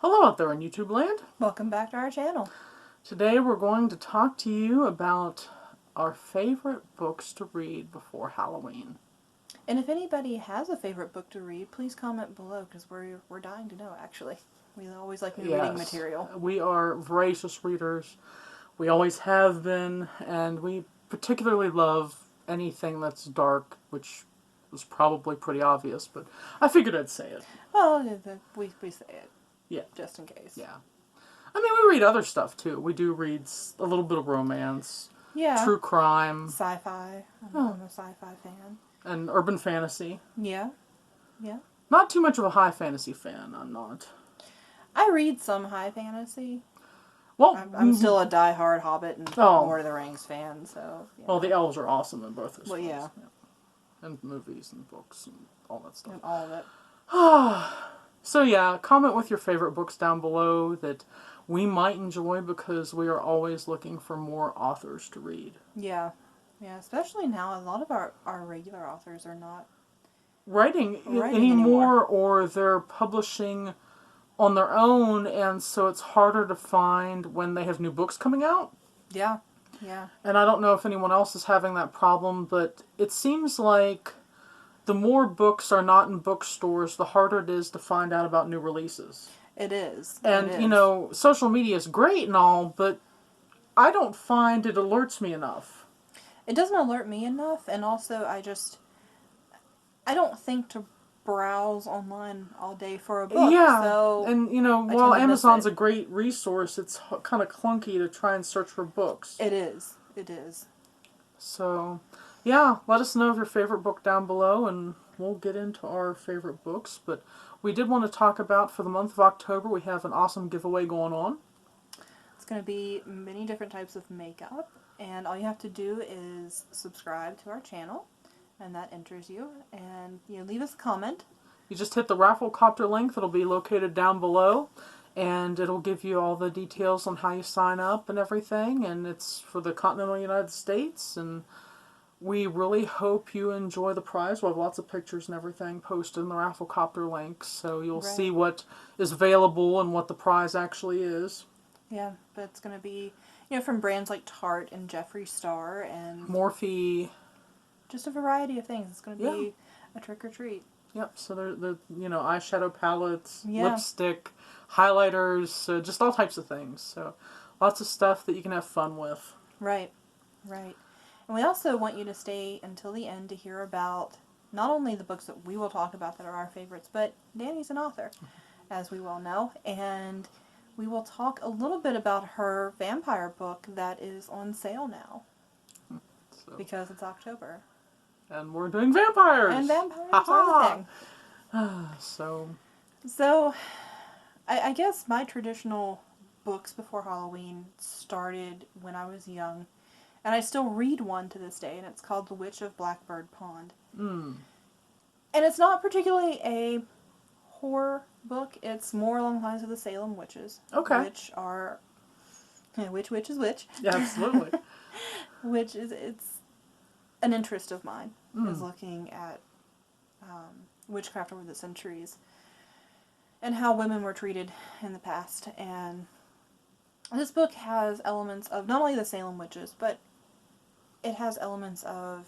Hello out there in YouTube land. Welcome back to our channel. Today we're going to talk to you about our favorite books to read before Halloween. And if anybody has a favorite book to read, please comment below because we're dying to know, actually. We always like new reading material. We are voracious readers. We always have been, and we particularly love anything that's dark, which was probably pretty obvious, but I figured I'd say it. Well, we say it. Yeah. Just in case. Yeah. I mean, we read other stuff, too. We do read a little bit of romance. Yeah. True crime. Sci-fi. I'm a sci-fi fan. And urban fantasy. Yeah. Yeah. Not too much of a high fantasy fan, I'm not. I read some high fantasy. Well, I'm still a die-hard Hobbit and Lord of the Rings fan, so... Well, the elves are awesome in both those films. Yeah. And movies and books and all that stuff. And all of it. So yeah, comment with your favorite books down below that we might enjoy because we are always looking for more authors to read. Yeah. Yeah, especially now, a lot of our regular authors are not writing anymore, or they're publishing on their own, and so it's harder to find when they have new books coming out. Yeah, yeah. And I don't know if anyone else is having that problem, but it seems like the more books are not in bookstores, the harder it is to find out about new releases. It is. And, you know, social media is great and all, but I don't find it alerts me enough. It doesn't alert me enough, and also I don't think to browse online all day for a book. Yeah, so and, you know, while Amazon's a great resource, it's kind of clunky to try and search for books. It is. It is. So, yeah, let us know of your favorite book down below, and we'll get into our favorite books. But we did want to talk about, for the month of October, we have an awesome giveaway going on. It's going to be many different types of makeup, and all you have to do is subscribe to our channel, and that enters you. And leave us a comment. You just hit the Rafflecopter link that'll be located down below, and it'll give you all the details on how you sign up and everything, and it's for the continental United States, and we really hope you enjoy the prize. We'll have lots of pictures and everything posted in the Rafflecopter link, so you'll see what is available and what the prize actually is. Yeah, but it's going to be, from brands like Tarte and Jeffree Star and... Morphe. Just a variety of things. It's going to be a trick or treat. Yep, so they're eyeshadow palettes, lipstick, highlighters, just all types of things. So lots of stuff that you can have fun with. Right, right. And we also want you to stay until the end to hear about not only the books that we will talk about that are our favorites, but Dani's an author, as we well know. And we will talk a little bit about her vampire book that is on sale now. Because it's October. And we're doing vampires! And vampires are the thing. So, I guess my traditional books before Halloween started when I was young. And I still read one to this day, and it's called The Witch of Blackbird Pond. And it's not particularly a horror book. It's more along the lines of the Salem witches. Okay. Which are... which is which. Yeah, absolutely. It's an interest of mine, is looking at witchcraft over the centuries and how women were treated in the past. And this book has elements of not only the Salem witches, but it has elements of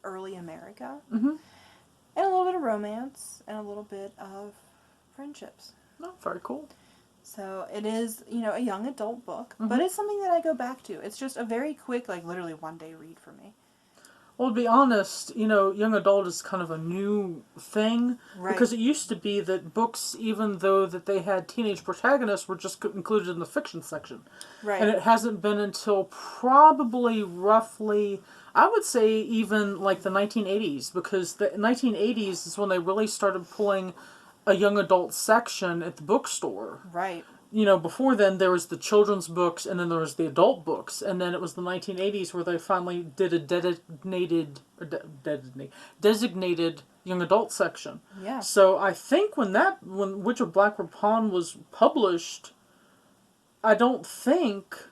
early America and a little bit of romance and a little bit of friendships. Oh, very cool. So it is, a young adult book, but it's something that I go back to. It's just a very quick, literally one-day read for me. Well, to be honest, young adult is kind of a new thing. Right. Because it used to be that books, even though that they had teenage protagonists, were just included in the fiction section. Right. And it hasn't been until probably roughly, I would say even like the 1980s, because the 1980s is when they really started pulling a young adult section at the bookstore. Right. Before then there was the children's books and then there was the adult books, and then it was the 1980s where they finally did a designated young adult section. Yeah. So I think when Witch of Blackbird Pond was published, I don't think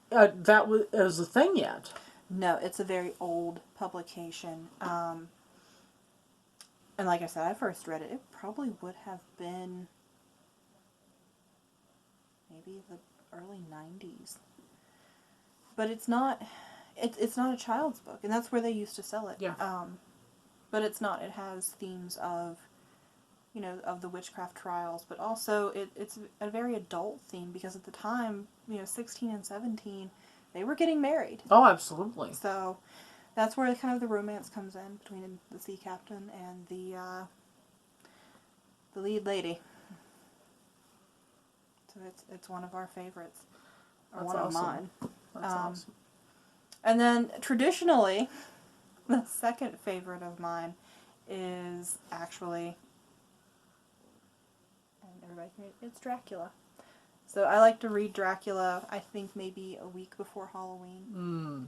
that was a thing yet. No, it's a very old publication. And like I said, I first read it. It probably would have been maybe the early 90s. But it's not a child's book, and that's where they used to sell it. Yeah. But it's not. It has themes of, of the witchcraft trials, but also it's a very adult theme, because at the time, 16 and 17, they were getting married. Oh, absolutely. So that's where kind of the romance comes in between the sea captain and the lead lady. So it's one of our favorites. Or That's one awesome. of mine. That's awesome. And then traditionally, the second favorite of mine is actually, and everybody can read, it's Dracula. So I like to read Dracula, I think maybe a week before Halloween. Mm.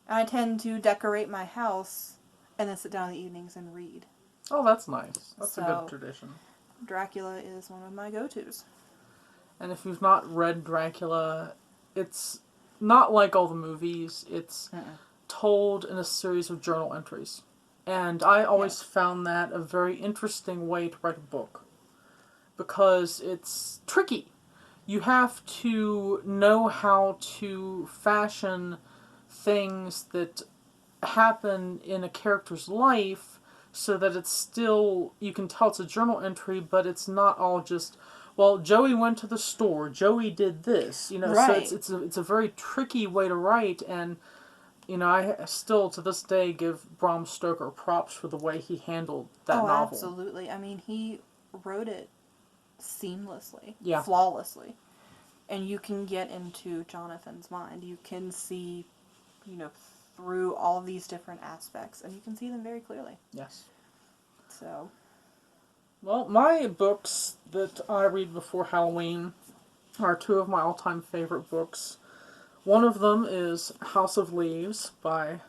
I tend to decorate my house and then sit down in the evenings and read. Oh, that's nice. That's a So, good tradition. Dracula is one of my go-tos. And if you've not read Dracula, it's not like all the movies. It's told in a series of journal entries. And I always found that a very interesting way to write a book. Because it's tricky. You have to know how to fashion things that happen in a character's life so that it's still, you can tell it's a journal entry, but it's not all just, well, Joey went to the store, Joey did this, Right. So it's a very tricky way to write, and I still to this day give Bram Stoker props for the way he handled that novel. Oh, absolutely. I mean, he wrote it seamlessly, Yeah. flawlessly. And you can get into Jonathan's mind. You can see, through all these different aspects, and you can see them very clearly. Yes. So, well, my books that I read before Halloween are two of my all-time favorite books. One of them is House of Leaves by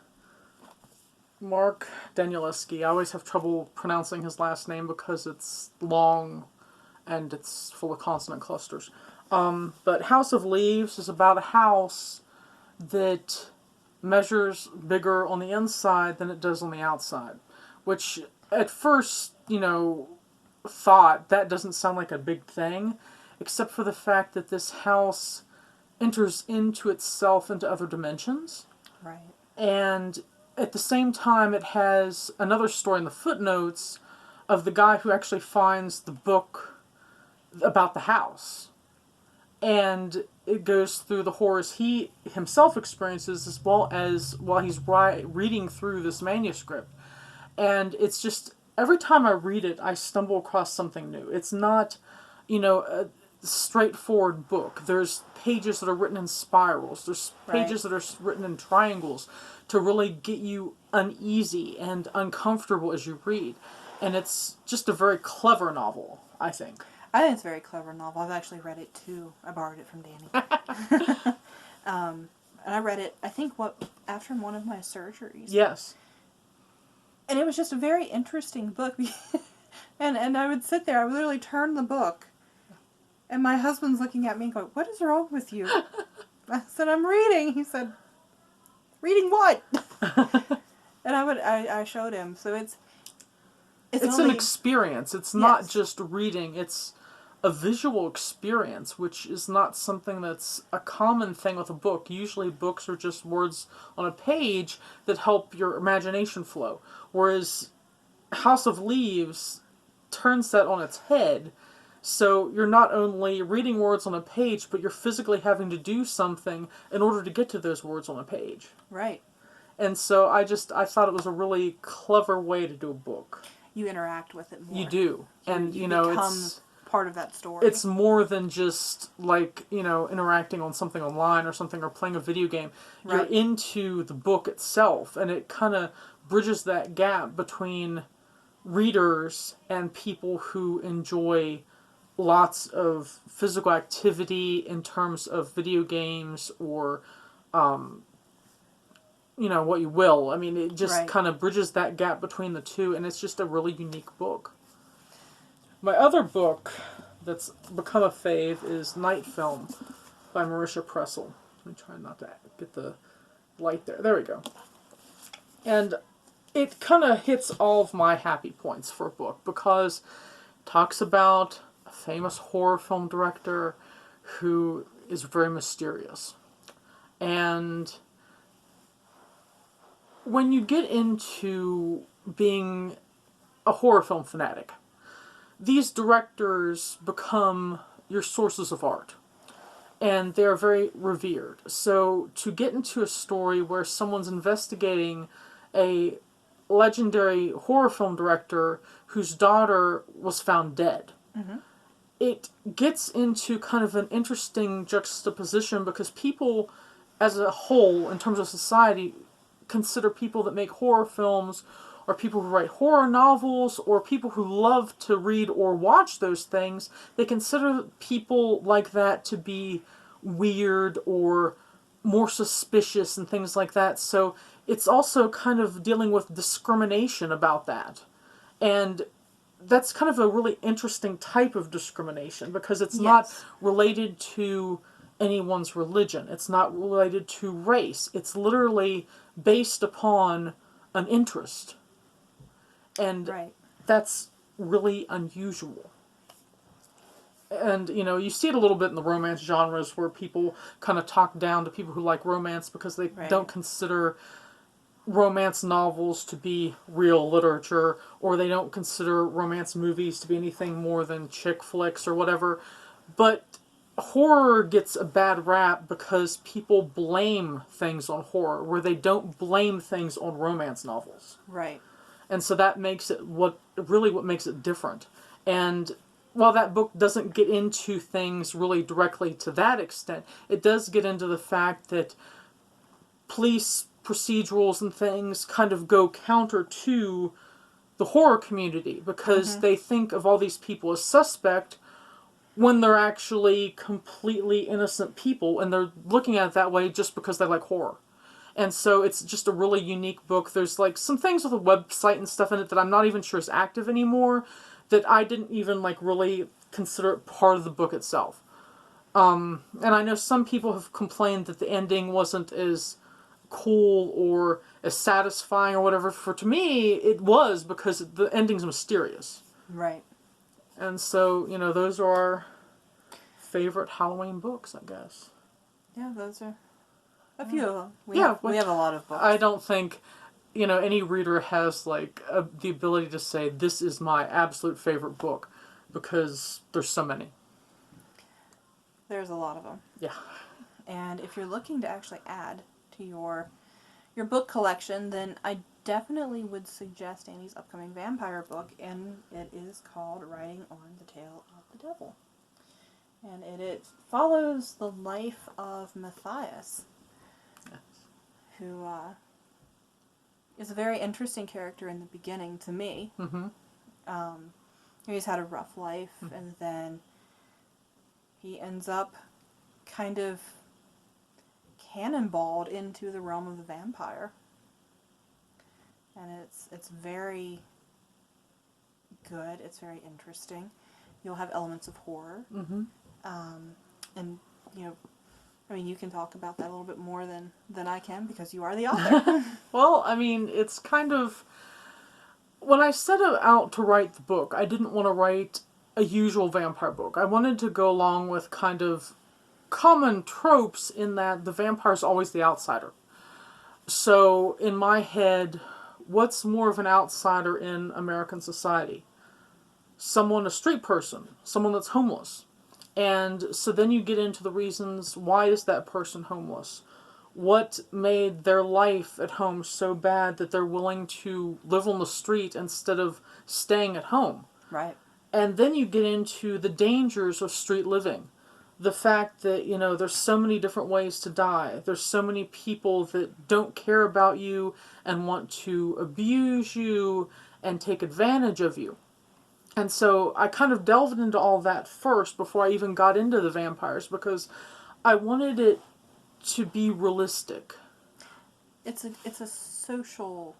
Mark Danielewski. I always have trouble pronouncing his last name because it's long and it's full of consonant clusters. But House of Leaves is about a house that measures bigger on the inside than it does on the outside. Which, at first, thought that doesn't sound like a big thing, except for the fact that this house enters into itself into other dimensions. right. And at the same time, it has another story in the footnotes of the guy who actually finds the book about the house. And it goes through the horrors he himself experiences as well as while he's reading through this manuscript. And it's just, every time I read it, I stumble across something new. It's not, a straightforward book. There's pages that are written in spirals. There's pages that are written in triangles to really get you uneasy and uncomfortable as you read. And it's just a very clever novel, I think. I think it's a very clever novel. I've actually read it too. I borrowed it from Dani. And I read it, I think, after one of my surgeries. Yes. And it was just a very interesting book. and I would sit there, I would literally turn the book, and my husband's looking at me and going, "What is wrong with you?" I said, "I'm reading." He said, "Reading what?" And I showed him. So it's an experience. It's not just reading. It's a visual experience, which is not something that's a common thing with a book. Usually books are just words on a page that help your imagination flow. Whereas House of Leaves turns that on its head. So you're not only reading words on a page, but you're physically having to do something in order to get to those words on a page. Right. And so I thought it was a really clever way to do a book. You interact with it more. You do. And, you become it's part of that story. It's more than just, like, interacting on something online or something or playing a video game. You're into the book itself, and it kind of bridges that gap between readers and people who enjoy lots of physical activity in terms of video games or, what you will. I mean, it just kind of bridges that gap between the two, and it's just a really unique book. My other book that's become a fave is Night Film by Marisha Pressel. Let me try not to get the light there. There we go. And it kind of hits all of my happy points for a book because it talks about a famous horror film director who is very mysterious. And when you get into being a horror film fanatic, these directors become your sources of art. And they're very revered. So to get into a story where someone's investigating a legendary horror film director whose daughter was found dead, it gets into kind of an interesting juxtaposition because people, as a whole, in terms of society, consider people that make horror films or people who write horror novels or people who love to read or watch those things, they consider people like that to be weird or more suspicious and things like that. So it's also kind of dealing with discrimination about that. And that's kind of a really interesting type of discrimination because it's not related to anyone's religion. It's not related to race. It's literally based upon an interest. And that's really unusual. And, you know, you see it a little bit in the romance genres where people kind of talk down to people who like romance because they don't consider romance novels to be real literature, or they don't consider romance movies to be anything more than chick flicks or whatever. But horror gets a bad rap because people blame things on horror where they don't blame things on romance novels. Right. And so that makes it what makes it different. And while that book doesn't get into things really directly to that extent, it does get into the fact that police procedurals and things kind of go counter to the horror community because they think of all these people as suspect when they're actually completely innocent people, and they're looking at it that way just because they like horror. And so it's just a really unique book. There's like some things with a website and stuff in it that I'm not even sure is active anymore that I didn't even like really consider it part of the book itself. And I know some people have complained that the ending wasn't as cool or as satisfying or whatever. To me, it was because the ending's mysterious. Right. And so, you know, those are our favorite Halloween books, I guess. Yeah, those are a few of them. We have a lot of books. I don't think, you know, any reader has, like, the ability to say, this is my absolute favorite book, because there's so many. There's a lot of them. Yeah. And if you're looking to actually add to your book collection, then I definitely would suggest Annie's upcoming vampire book, and it is called Riding on the Tail of the Devil. And it follows the life of Matthias, who is a very interesting character in the beginning to me. He's had a rough life, and then he ends up kind of cannonballed into the realm of the vampire. And it's very good. It's very interesting. You'll have elements of horror. And, you know, I mean, you can talk about that a little bit more than I can because you are the author. Well, I mean, it's kind of... When I set out to write the book, I didn't want to write a usual vampire book. I wanted to go along with kind of common tropes in that the vampire's always the outsider. So, in my head, what's more of an outsider in American society? Someone, a street person, someone that's homeless. And so then you get into the reasons, why is that person homeless? What made their life at home so bad that they're willing to live on the street instead of staying at home? Right. And then you get into the dangers of street living. The fact that, you know, there's so many different ways to die. There's so many people that don't care about you and want to abuse you and take advantage of you. And so I kind of delved into all that first before I even got into the vampires because I wanted it to be realistic. It's a social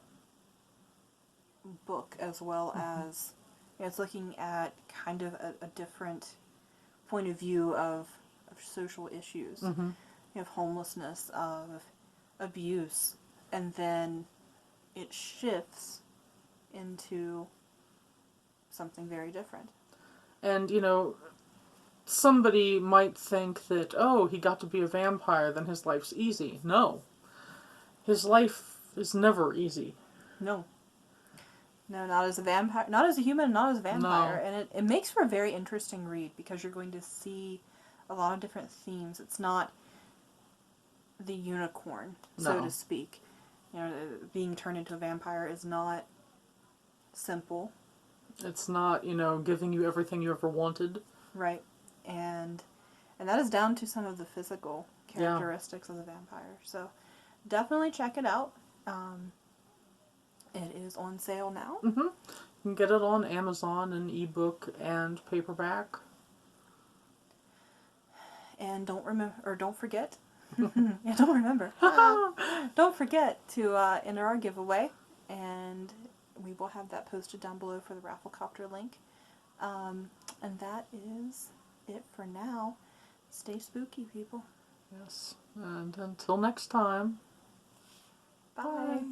book as well as, you know, it's looking at kind of a different point of view of social issues. You have homelessness, of abuse, and then it shifts into something very different. And, you know, somebody might think that, oh, he got to be a vampire, then his life's easy. No. His life is never easy. No. No, not as a vampire, not as a human, not as a vampire. No. And it makes for a very interesting read because you're going to see a lot of different themes. It's not the unicorn, so to speak. You know, being turned into a vampire is not simple. It's not, giving you everything you ever wanted. Right. And that is down to some of the physical characteristics of the vampire. So definitely check it out. It is on sale now. Mm-hmm. You can get it on Amazon in ebook and paperback. And don't forget. Don't forget to enter our giveaway, and we will have that posted down below for the Rafflecopter link. And that is it for now. Stay spooky, people. Yes. And until next time. Bye. Bye.